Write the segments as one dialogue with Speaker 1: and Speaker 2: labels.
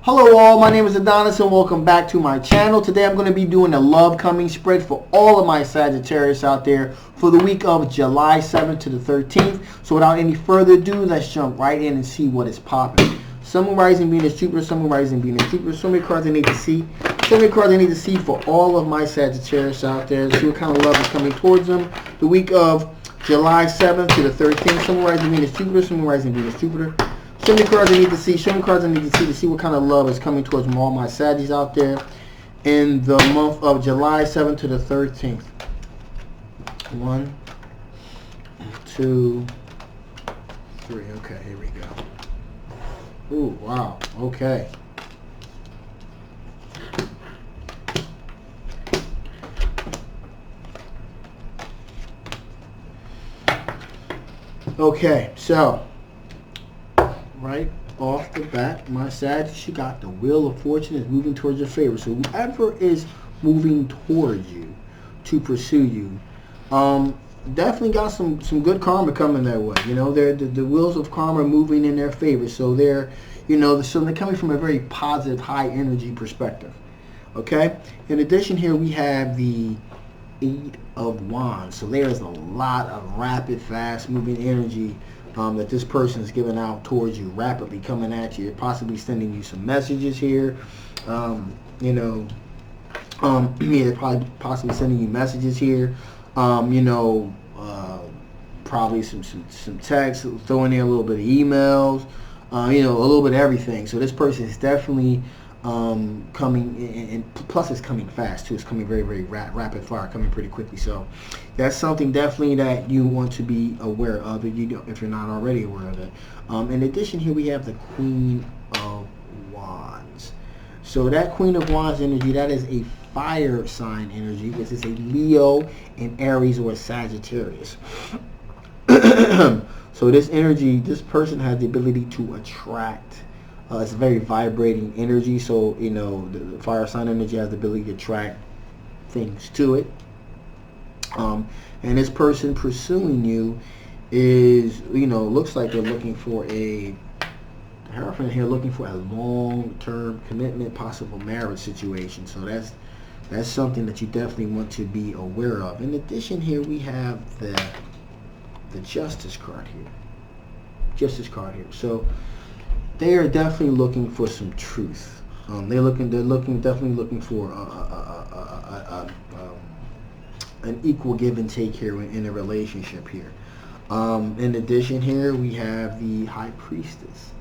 Speaker 1: Hello all, my name is Adonis and welcome back to my channel. Today I'm going to be doing a love coming spread for all of my Sagittarius out there for the week of July 7th to the 13th. So without any further ado, let's jump right in and see what is popping. Sun, Moon, Rising, Venus, Jupiter, Sun, Moon, Rising, Venus, Jupiter. So many cards I need to see. So many cards I need to see for all of my Sagittarius out there. See what kind of love is coming towards them. The week of July 7th to the 13th. Sun, Moon, Rising, Venus, Jupiter, Sun, Moon, Rising, Venus, Jupiter. Show me cards I need to see. Show me cards I need to see what kind of love is coming towards all my Saggies out there in the month of July 7th to the 13th. 1, 2, 3. Okay, here we go. Ooh, wow. Okay. Okay, so right off the bat, my Sag, she got the Wheel of Fortune is moving towards your favor. So whoever is moving towards you to pursue you, definitely got some good karma coming their way. You know, they're the wheels of karma moving in their favor. So they're, you know, so they're coming from a very positive, high energy perspective. Okay. In addition, here we have the 8 of Wands. So there's a lot of rapid, fast moving energy that this person is giving out towards you, rapidly coming at you, possibly sending you some messages here. You know, yeah, probably possibly sending you messages here. You know, probably some text, throwing in a little bit of emails. You know, a little bit of everything. So this person is definitely coming in, and plus it's coming fast too. It's coming very, very rapid fire, coming pretty quickly. So that's something definitely that you want to be aware of if you're not already aware of it. In addition, here we have the Queen of Wands. So that Queen of Wands energy, that is a fire sign energy. This is a Leo, an Aries, or a Sagittarius. So this energy, this person has the ability to attract. It's a very vibrating energy, so you know the fire sign energy has the ability to attract things to it. And this person pursuing you is, you know, looks like they're looking for the Hierophant here, looking for a long-term commitment, possible marriage situation. So that's something that you definitely want to be aware of. In addition, here we have the Justice card here. Justice card here. So they are definitely looking for some truth. They're definitely looking for an equal give and take here in a relationship here. In addition, here we have the High Priestess.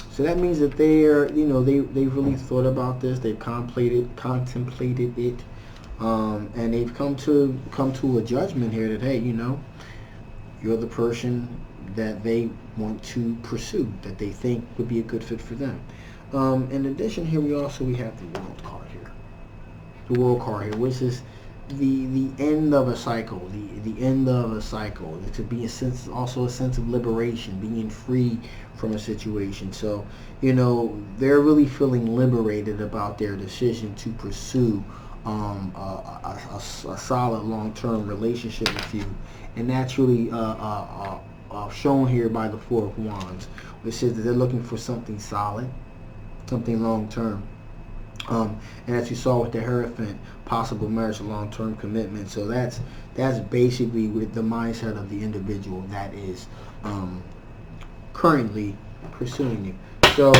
Speaker 1: So that means that they're, you know, they've really thought about this. They've contemplated it, and they've come to a judgment here that, hey, you know, you're the person that they want to pursue, that they think would be a good fit for them. In addition, here we have the World card here. The World card here, which is the end of a cycle. The end of a cycle. It could be also a sense of liberation, being free from a situation. So, you know, they're really feeling liberated about their decision to pursue a solid long-term relationship with you, and that's really shown here by the Four of Wands, which says that they're looking for something solid, something long-term. And as you saw with the Hierophant, possible marriage, long-term commitment. So that's basically with the mindset of the individual that is currently pursuing you. So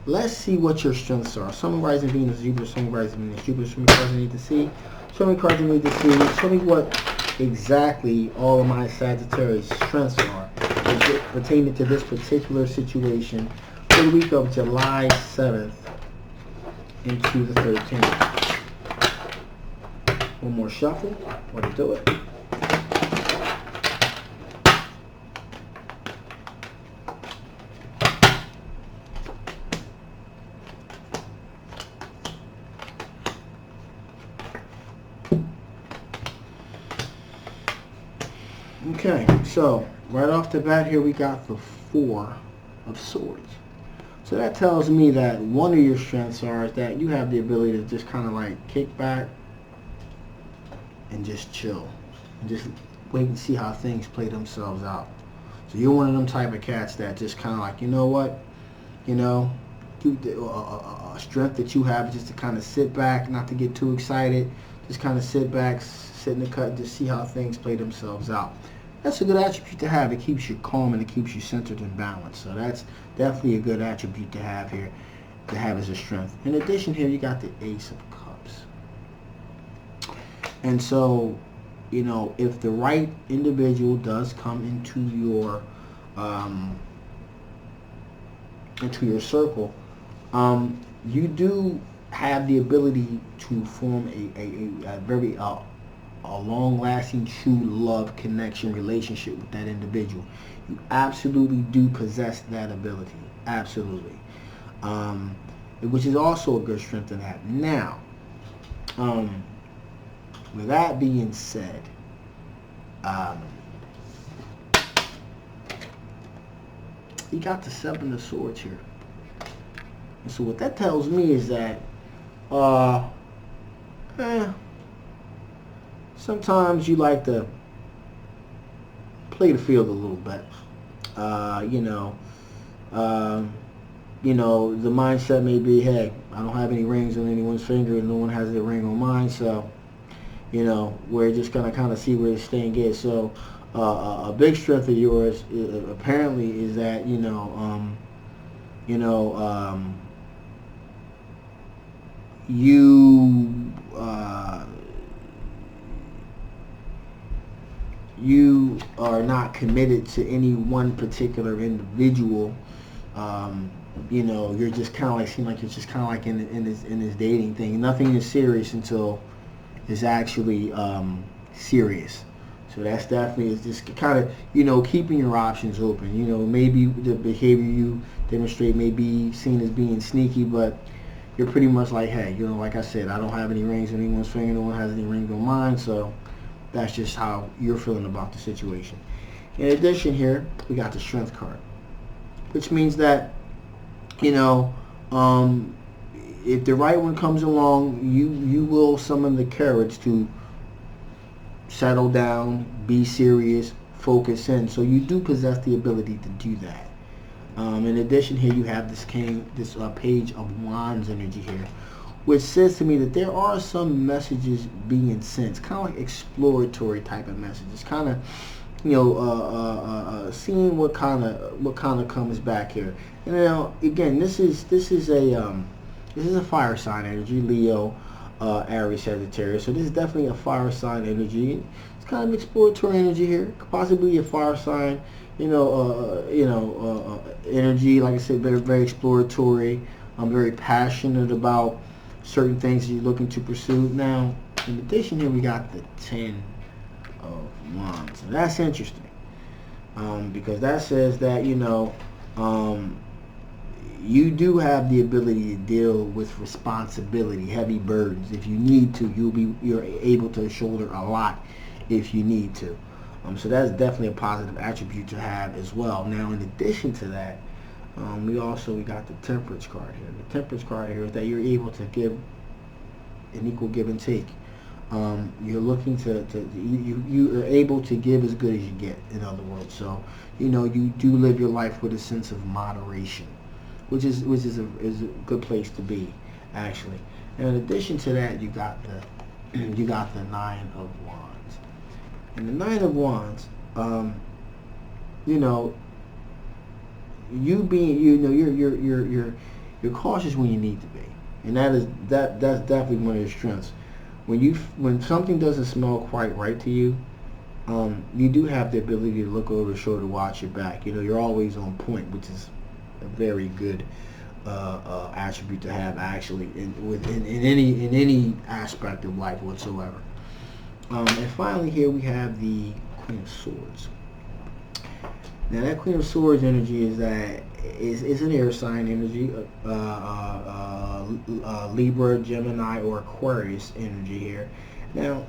Speaker 1: let's see what your strengths are. Sun, Moon, Rising, Venus, Jupiter, Sun, Moon, Rising, Venus, Jupiter. Show me cards I need to see. Show me cards I need to see. Show me what exactly all of my Sagittarius strengths are pertaining to this particular situation for the week of July 7th into the 13th. One more shuffle. Want to do it? Okay, so right off the bat here we got the Four of Swords. So that tells me that one of your strengths is that you have the ability to just kind of like kick back and just chill and just wait and see how things play themselves out. So you're one of them type of cats that just kind of like, you know what, you know, strength that you have, just to kind of sit back, not to get too excited. Just kind of sit back, sit in the cut, just see how things play themselves out. That's a good attribute to have. It keeps you calm and it keeps you centered and balanced. So that's definitely a good attribute to have here, to have as a strength. In addition, here you got the Ace of Cups. And so, you know, if the right individual does come into your circle, you do have the ability to form a very long-lasting, true love connection relationship with that individual. You absolutely do possess that ability, absolutely, which is also a good strength to have. Now, with that being said, you got the Seven of Swords here. And so what that tells me is that sometimes you like to play the field a little bit. The mindset may be, hey, I don't have any rings on anyone's finger and no one has a ring on mine, so, we're just going to kind of see where this thing gets. So a big strength of yours apparently is that, you are not committed to any one particular individual. You're just kind of like, seem like you're just kind of like in this dating thing. Nothing is serious until it's actually serious. So that's definitely is just kind of, keeping your options open. Maybe the behavior you demonstrate may be seen as being sneaky, but you're pretty much like, hey, like I said, I don't have any rings on anyone's finger, no one has any rings on mine, so that's just how you're feeling about the situation. In addition here, we got the Strength card, which means that, if the right one comes along, you will summon the courage to settle down, be serious, focus in. So you do possess the ability to do that. In addition, here you have this Page of Wands energy here, which says to me that there are some messages being sent, kind of like exploratory type of messages, kind of, seeing what kind of comes back here. And now again, this is a fire sign energy, Leo, Aries, Sagittarius. So this is definitely a fire sign energy. It's kind of exploratory energy here, possibly a fire sign. Energy, like I said, very, very exploratory. I'm very passionate about certain things that you're looking to pursue. Now, in addition here, we got the 10 of Wands. And that's interesting, because that says that, you do have the ability to deal with responsibility, heavy burdens. If you need to, you're able to shoulder a lot if you need to. So that's definitely a positive attribute to have as well. Now, in addition to that, we got the Temperance card here. The Temperance card here is that you're able to give an equal give and take. You're looking you are able to give as good as you get, in other words. So, you do live your life with a sense of moderation, which is a good place to be, actually. And in addition to that, you got the Nine of Wands. And the Nine of Wands, you being, you're cautious when you need to be, and that's definitely one of your strengths. When something doesn't smell quite right to you, you do have the ability to look over your shoulder, watch your back. You're always on point, which is a very good attribute to have, actually, in any aspect of life whatsoever. And finally, here we have the Queen of Swords. Now, that Queen of Swords energy is an air sign energy, Libra, Gemini, or Aquarius energy here. Now,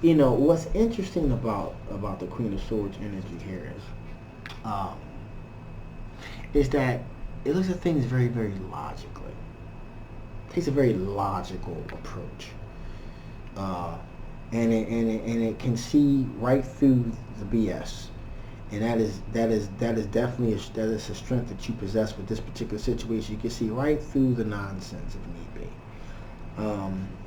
Speaker 1: what's interesting about the Queen of Swords energy here is that it looks at things very, very logically. It takes a very logical approach, and it can see right through the BS, And that is definitely that is a strength that you possess with this particular situation. You can see right through the nonsense if need be.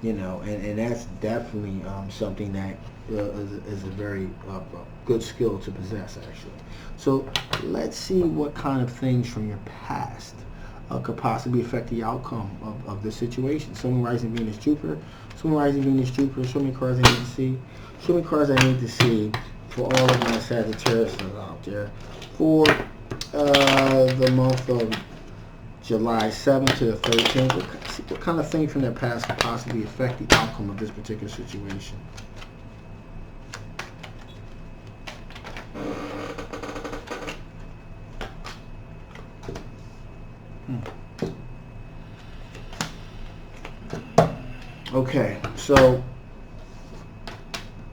Speaker 1: You know, and that's definitely something that is a very good skill to possess, actually. So let's see what kind of things from your past could possibly affect the outcome of the situation. Sun, rising, Venus, Jupiter. Sun, rising, Venus, Jupiter. Show me cards I need to see. Show me cards I need to see for all of my Sagittarius out there for the month of July 7th to the 13th. What kind of things from their past could possibly affect the outcome of this particular situation? Okay, so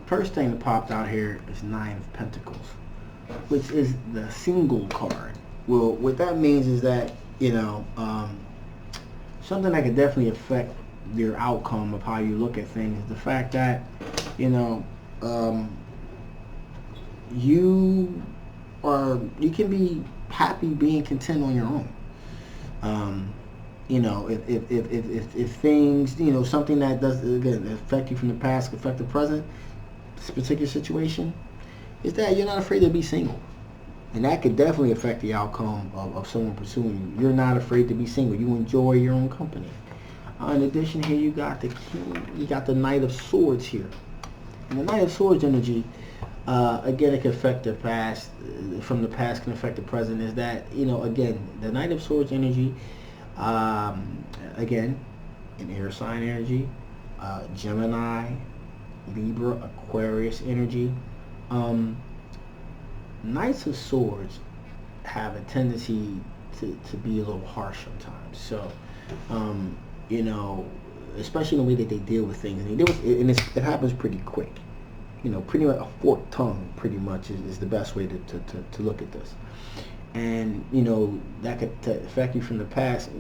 Speaker 1: first thing that popped out here is Nine of Pentacles, which is the single card. Well, what that means is that, you know, something that could definitely affect your outcome of how you look at things is the fact that, you know, you can be happy being content on your own. You know, if things, you know, something that does, again, affect you from the past, affect the present, this particular situation, is that you're not afraid to be single. And that could definitely affect the outcome of someone pursuing you. You're not afraid to be single. You enjoy your own company. In addition, here you got the King, you got the Knight of Swords here. And the Knight of Swords energy, again, it can affect the past, from the past can affect the present, is that, you know, again, the Knight of Swords energy, again, an air sign energy, Gemini, Libra, Aquarius energy. Knights of Swords have a tendency to be a little harsh sometimes. So, you know, especially in the way that they deal with things, and they deal with it, and it happens pretty quick. You know, pretty much a forked tongue, pretty much is the best way to look at this. And, you know, that could affect you from the past.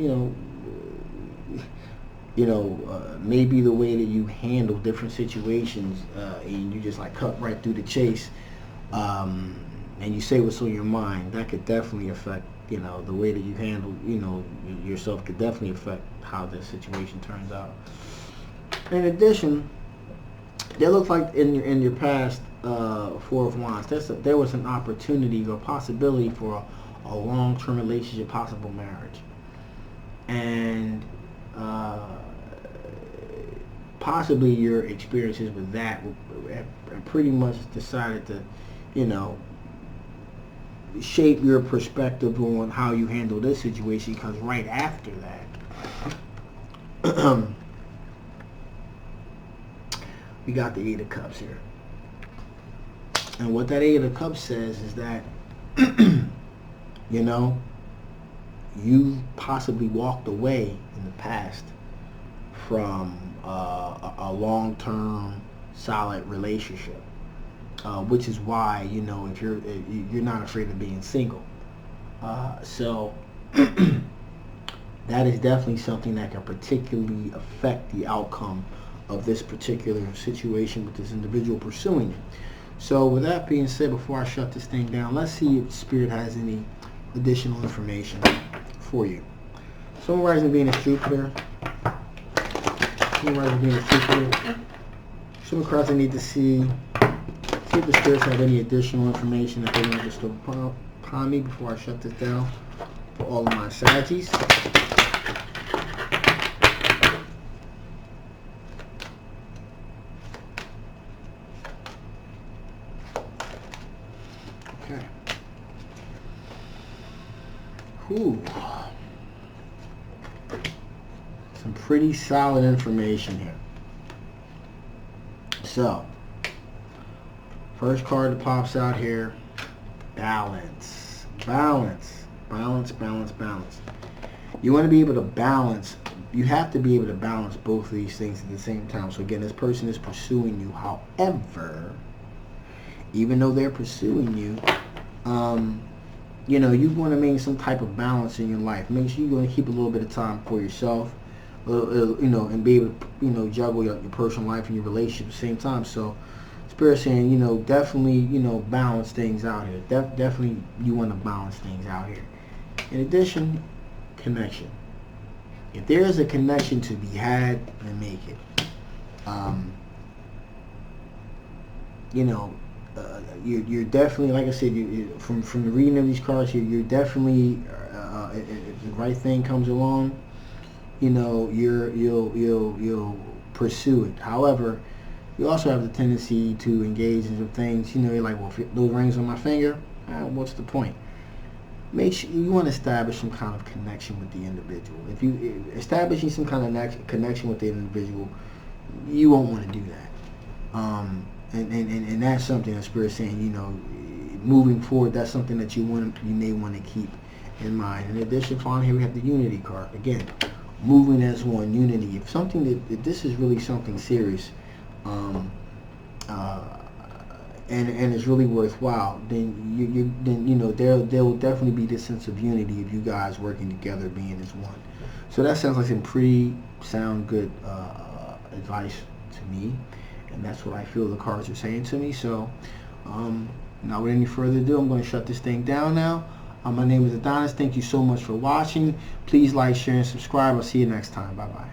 Speaker 1: Maybe the way that you handle different situations, and you just like cut right through the chase, and you say what's on your mind, that could definitely affect, you know, the way that you handle, you know, yourself could definitely affect how this situation turns out. In addition, there looks like in your past, Four of Wands, there was an opportunity or possibility for a long-term relationship, possible marriage, and possibly your experiences with that pretty much decided to, you know, shape your perspective on how you handle this situation, because right after that we got the Eight of Cups here. And what that Eight of Cups says is that you know, you possibly walked away in the past from a long-term solid relationship, which is why, you know, if you're not afraid of being single. So that is definitely something that can particularly affect the outcome of this particular situation with this individual pursuing it. So with that being said, before I shut this thing down, let's see if Spirit has any additional information for you. Sun, rising, Venus, Jupiter. Sun, rising, Venus, Jupiter. Some cards I need to see if the spirits have any additional information that they want to bestow upon me before I shut this down for all of my Saggies. Okay. Whew. Some pretty solid information here. So, first card that pops out here, balance. Balance. Balance, balance, balance. You want to be able to balance. You have to be able to balance both of these things at the same time. So again, this person is pursuing you. However, even though they're pursuing you, you know, you want to maintain some type of balance in your life. Make sure you're going to keep a little bit of time for yourself, you know, and be able to, you know, juggle your personal life and your relationship at the same time. So Spirit saying, you know, definitely, you know, balance things out here. Definitely, you want to balance things out here. In addition, connection. If there is a connection to be had, then make it. You know, you're definitely, like I said, from the reading of these cards, you're definitely, if the right thing comes along, you know, you'll pursue it. However, you also have the tendency to engage in some things. You know, you're like, well, if those rings on my finger, what's the point? Make sure you want to establish some kind of connection with the individual. If you establishing some kind of connection with the individual, you won't want to do that. And that's something that Spirit's saying, you know, moving forward, that's something that you may want to keep in mind. In addition, finally, here we have the Unity card. Again, moving as one, unity. If something if this is really something serious, and it's really worthwhile, then you know there will definitely be this sense of unity of you guys working together, being as one. So that sounds like some pretty good advice to me, and that's what I feel the cards are saying to me. So now with any further ado, I'm going to shut this thing down now. My name is Adonis. Thank you so much for watching. Please like, share, and subscribe. I'll see you next time. Bye bye.